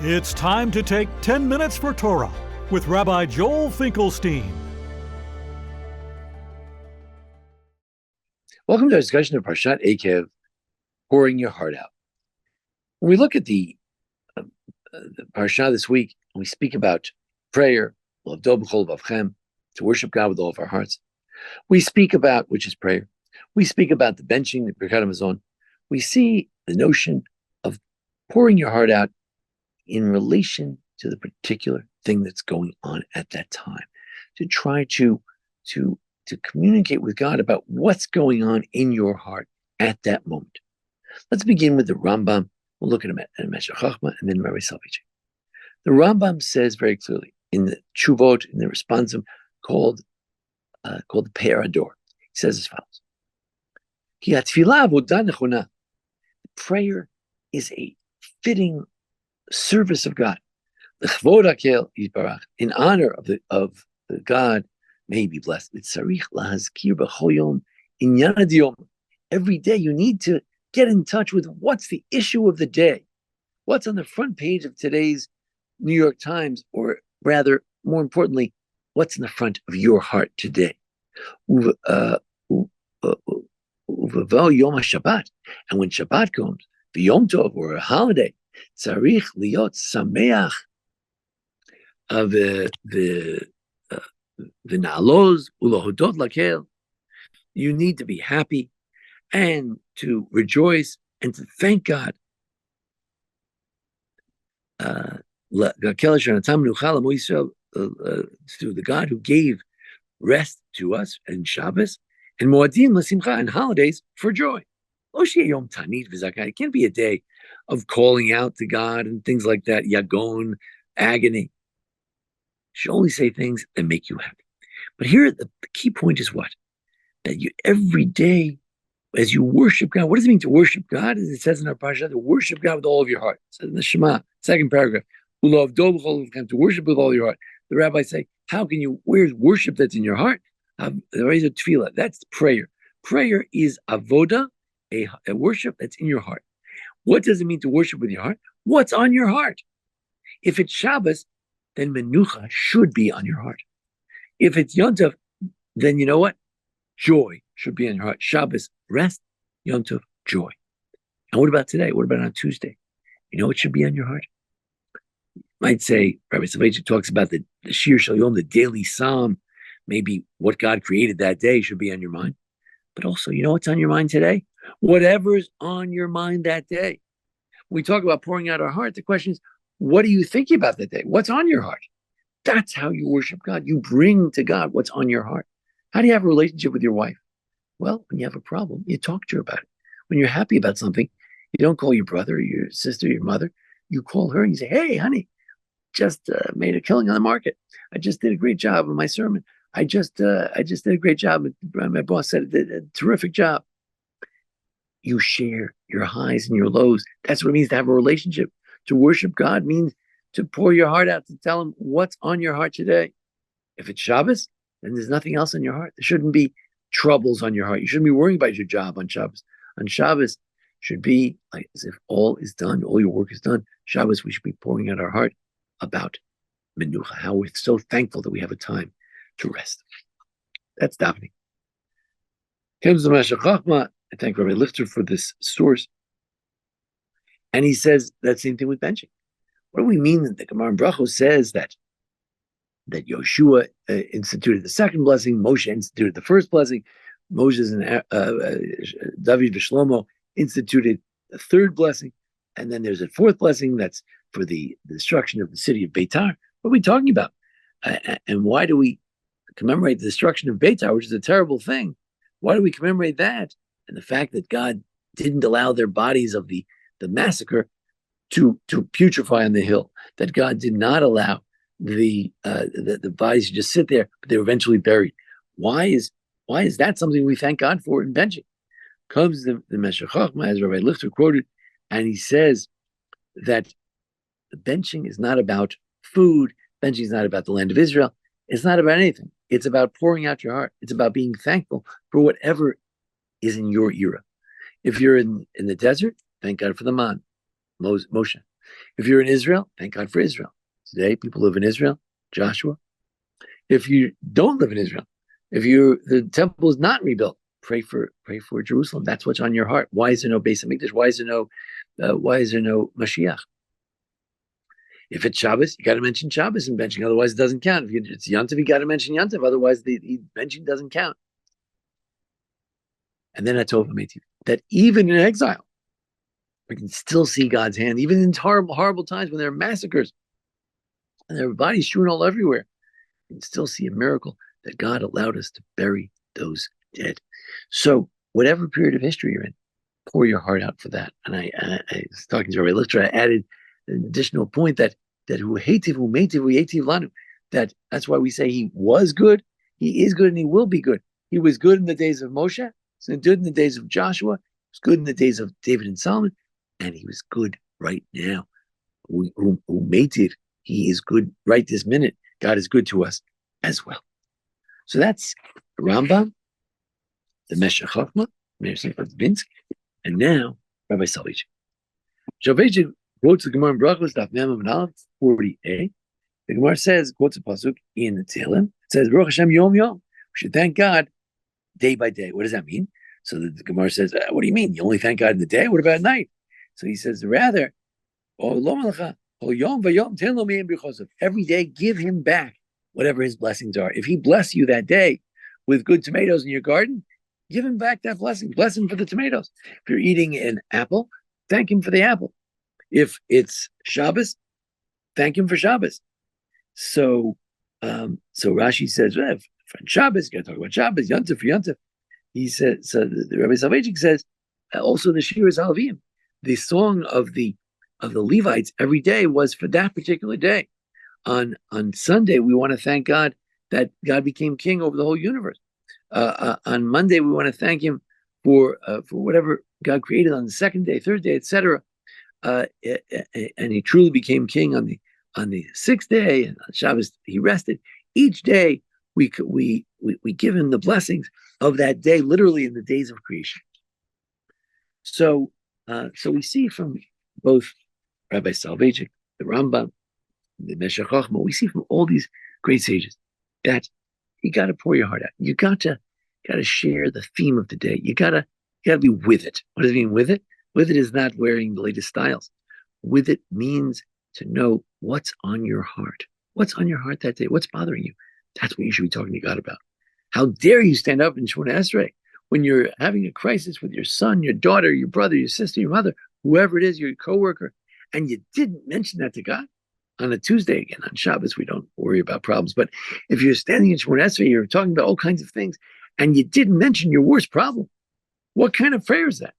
It's time to take 10 minutes for Torah with Rabbi Joel Finkelstein. Welcome to our discussion of Parshat Ekev, pouring your heart out. When we look at the Parsha this week, and we speak about prayer, to worship God with all of our hearts. We speak about, which is prayer. We speak about the benching, the Birkat Hamazon. We see the notion of pouring your heart out in relation to the particular thing that's going on at that time, to try to communicate with God about what's going on in your heart at that moment. Let's begin with the Rambam. We'll look at him at Meshech Chochmah and then Rabbi Soloveitchik. The Rambam says very clearly in the Tshuvot, in the responsum called the Pe'er Ador. He says as follows: Ki hatfilah avodah nechona. Prayer is a fitting service of God. L'chvod hakel yitbarach, in honor of the God, may he be blessed. V'tzarich lahazkir b'chol yom inyan hadiyom. Every day you need to get in touch with what's the issue of the day, what's on the front page of today's New York Times, or rather, more importantly, what's in the front of your heart today. Yom HaShabbat, and when Shabbat comes, the Yom Tov, or a holiday, tzarich liot sameach v'na'aloz ulohodot lakel. You need to be happy and to rejoice and to thank God. Through the God who gave rest to us and Shabbos and Moadim l'simcha, and holidays for joy. It can't be a day of calling out to God and things like that, yagon, agony. You should only say things that make you happy. But here the key point is what? That you every day, as you worship God, what does it mean to worship God? As it says in our parasha, to worship God with all of your heart. It says in the Shema, second paragraph, to worship with all your heart. The rabbis say, how can you, where's worship that's in your heart? There is a tefillah, that's prayer. Prayer is avoda, a worship that's in your heart. What does it mean to worship with your heart? What's on your heart? If it's Shabbos, then menucha should be on your heart. If it's Yom Tov, then you know what? Joy should be on your heart. Shabbos, rest. Yom Tov, joy. And what about today? What about on Tuesday? You know what should be on your heart? You might say, Rabbi Soloveitchik talks about the Shir Shel Yom, the daily psalm. Maybe what God created that day should be on your mind. But also, you know what's on your mind today? Whatever's on your mind that day. When we talk about pouring out our heart, the question is, what are you thinking about that day? What's on your heart? That's how you worship God. You bring to God what's on your heart. How do you have a relationship with your wife? Well, when you have a problem, you talk to her about it. When you're happy about something, you don't call your brother, your sister, your mother. You call her and you say, hey, honey, just made a killing on the market. I just did a great job on my sermon. I just did a great job. My boss said I did a terrific job. You share your highs and your lows. That's what it means to have a relationship. To worship God means to pour your heart out, to tell him what's on your heart today. If it's Shabbos, then there's nothing else on your heart. There shouldn't be troubles on your heart. You shouldn't be worrying about your job on Shabbos. On Shabbos, should be like as if all is done, all your work is done. Shabbos, we should be pouring out our heart about menucha, how we're so thankful that we have a time to rest. That's davening. Comes the Meshech Chochmah. I thank Rabbi Lichter for this source. And he says that same thing with benching. What do we mean that the Gemara in Brachos says that Yoshua instituted the second blessing, Moshe instituted the first blessing, Moses and David Shlomo instituted the third blessing, and then there's a fourth blessing that's for the destruction of the city of Beitar. What are we talking about? And why do we commemorate the destruction of Beitar, which is a terrible thing? Why do we commemorate that? And the fact that God didn't allow their bodies of the massacre to putrefy on the hill, that God did not allow the bodies to just sit there, but they were eventually buried. Why is that something we thank God for in benching? Comes the Meshech Chochmah, as Rabbi Lichter quoted, and he says that the benching is not about food, benching is not about the land of Israel, it's not about anything. It's about pouring out your heart. It's about being thankful for whatever is in your era. If you're in the desert, thank God for the man, Moshe. If you're in Israel, thank God for Israel. Today, people live in Israel, Joshua. If you don't live in Israel, if the temple is not rebuilt, pray for Jerusalem. That's what's on your heart. Why is there no Beis Hamikdash? Why is there no Mashiach? If it's Shabbos, you got to mention Shabbos in benching, otherwise it doesn't count. If it's Yontif, you got to mention Yontif, otherwise the benching doesn't count. And then I told him that even in exile, we can still see God's hand, even in horrible, horrible times when there are massacres and there are bodies strewn all everywhere. We can still see a miracle that God allowed us to bury those dead. So whatever period of history you're in, pour your heart out for that. And I was talking to Rabbi Lister, I added an additional point that who hated, who made who hated lanu, that's why we say he was good, he is good, and he will be good. He was good in the days of Moshe, he's good in the days of Joshua, he was good in the days of David and Solomon, and he was good right now. Who made it, he is good right this minute. God is good to us as well. So that's Rambam, the Meshech Chochmah, Meir Simcha Binsk, and now Rabbi Soloveitchik. Soloveitchik quotes the Gemara in Brachos, Daf Mem and Aleph 40a. The Gemara quotes a pasuk in the Tehillim. It says, Baruch Hashem Yom Yom. We should thank God day by day. What does that mean? So the Gemara says, what do you mean? You only thank God in the day? What about at night? So he says, rather, every day give him back whatever his blessings are. If he bless you that day with good tomatoes in your garden, give him back that blessing. Bless him for the tomatoes. If you're eating an apple, thank him for the apple. If it's Shabbos, thank him for Shabbos. So Rashi says, well, for Shabbos, you got to talk about Shabbos, Yontif for Yontif. He said, so the Rabbi Soloveitchik says, also the Shir Zalavim, the song of the Levites every day was for that particular day. On Sunday, we want to thank God that God became king over the whole universe. On Monday, we want to thank him for whatever God created on the second day, third day, etc. And he truly became king on the sixth day, and on Shabbos he rested. Each day we give him the blessings of that day, literally in the days of creation. So we see from both Rabbi Soloveitchik, the Rambam, the Meshech Chochmah, we see from all these great sages that you got to pour your heart out. You got to share the theme of the day. You got to be with it. What does it mean with it? With it is not wearing the latest styles. With it means to know what's on your heart. What's on your heart that day? What's bothering you? That's what you should be talking to God about. How dare you stand up in Shemona Esrei when you're having a crisis with your son, your daughter, your brother, your sister, your mother, whoever it is, your coworker, and you didn't mention that to God? On a Tuesday, again, on Shabbos, we don't worry about problems. But if you're standing in Shemona Esrei, you're talking about all kinds of things, and you didn't mention your worst problem, what kind of prayer is that?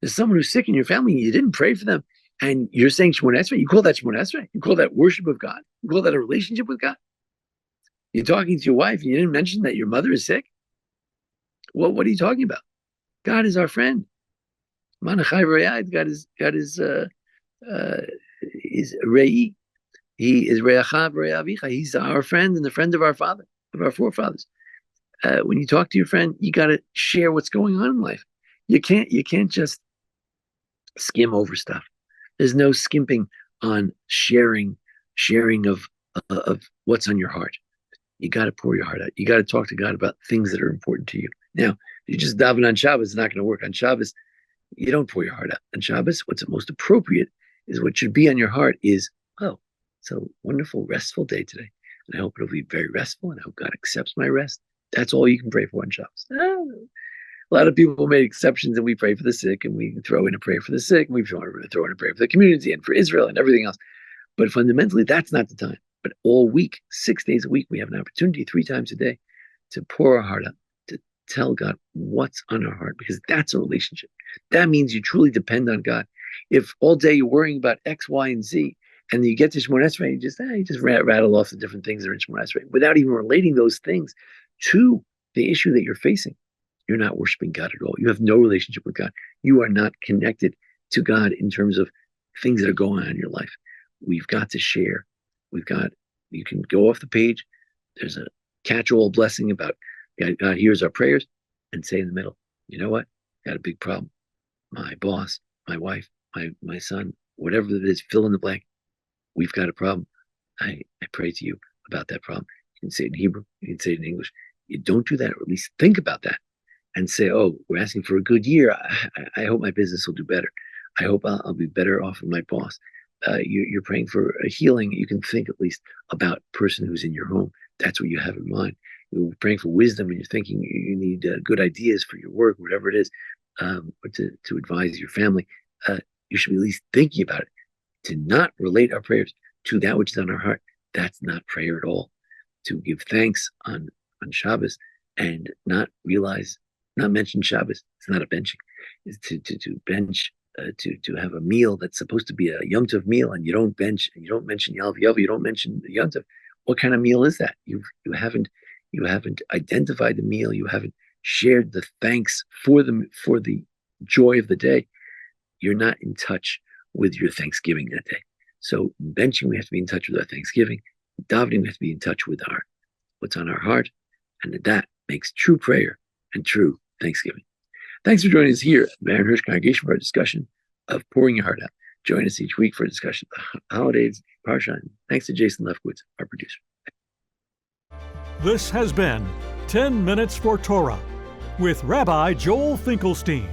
There's someone who's sick in your family, and you didn't pray for them, and you're saying Shemona Esrei. You call that Shemona Esrei? You call that worship of God? You call that a relationship with God? You're talking to your wife, and you didn't mention that your mother is sick? What are you talking about? God is our friend. Manachai Rayad, God is Rei. He is Re'achav Re'avicha. He's our friend and the friend of our father, of our forefathers. When you talk to your friend, you got to share what's going on in life. You can't just skim over stuff. There's no skimping on sharing of what's on your heart. You got to pour your heart out. You got to talk to God about things that are important to you. Now, you just daven on Shabbos, it's not going to work. On Shabbos, you don't pour your heart out. On Shabbos, what's most appropriate is what should be on your heart is, oh, it's a wonderful, restful day today. And I hope it'll be very restful, and I hope God accepts my rest. That's all you can pray for on Shabbos. A lot of people made exceptions, and we pray for the sick, and we throw in a prayer for the sick, and we throw in a prayer for the community and for Israel and everything else. But fundamentally, that's not the time. But all week, 6 days a week, we have an opportunity 3 times a day to pour our heart out, to tell God what's on our heart, because that's a relationship. That means you truly depend on God. If all day you're worrying about X, Y, and Z, and you get to Shemona Esrei, you just rattle off the different things that are in Shemona Esrei without even relating those things to the issue that you're facing. You're not worshiping God at all. You have no relationship with God. You are not connected to God in terms of things that are going on in your life. We've got to share. You can go off the page. There's a catch-all blessing about God hears our prayers, and say in the middle, you know what? Got a big problem. My boss, my wife, my son, whatever it is, fill in the blank. We've got a problem. I pray to you about that problem. You can say it in Hebrew, you can say it in English. You don't do that, or at least think about that and say, oh, we're asking for a good year. I hope my business will do better. I hope I'll be better off with my boss. You're praying for a healing. You can think at least about a person who's in your home. That's what you have in mind. You're praying for wisdom, and you're thinking you need good ideas for your work, whatever it is, or to advise your family. You should be at least thinking about it. To not relate our prayers to that which is on our heart, that's not prayer at all. To give thanks on Shabbos and not mention Shabbos, it's not a benching. It's to bench, to have a meal that's supposed to be a Yom Tov meal, and you don't bench, and you don't mention Yalv Yov, you don't mention the Yom Tov. What kind of meal is that? You haven't identified the meal. You haven't shared the thanks for the joy of the day. You're not in touch with your Thanksgiving that day. So benching, we have to be in touch with our Thanksgiving. Davening, we have to be in touch with what's on our heart, and that makes true prayer and true Thanksgiving. Thanks for joining us here at Baron Hirsch Congregation for our discussion of pouring your heart out. Join us each week for a discussion of the holidays, Parsha, and thanks to Jason Lefkowitz, our producer. This has been 10 Minutes for Torah with Rabbi Joel Finkelstein.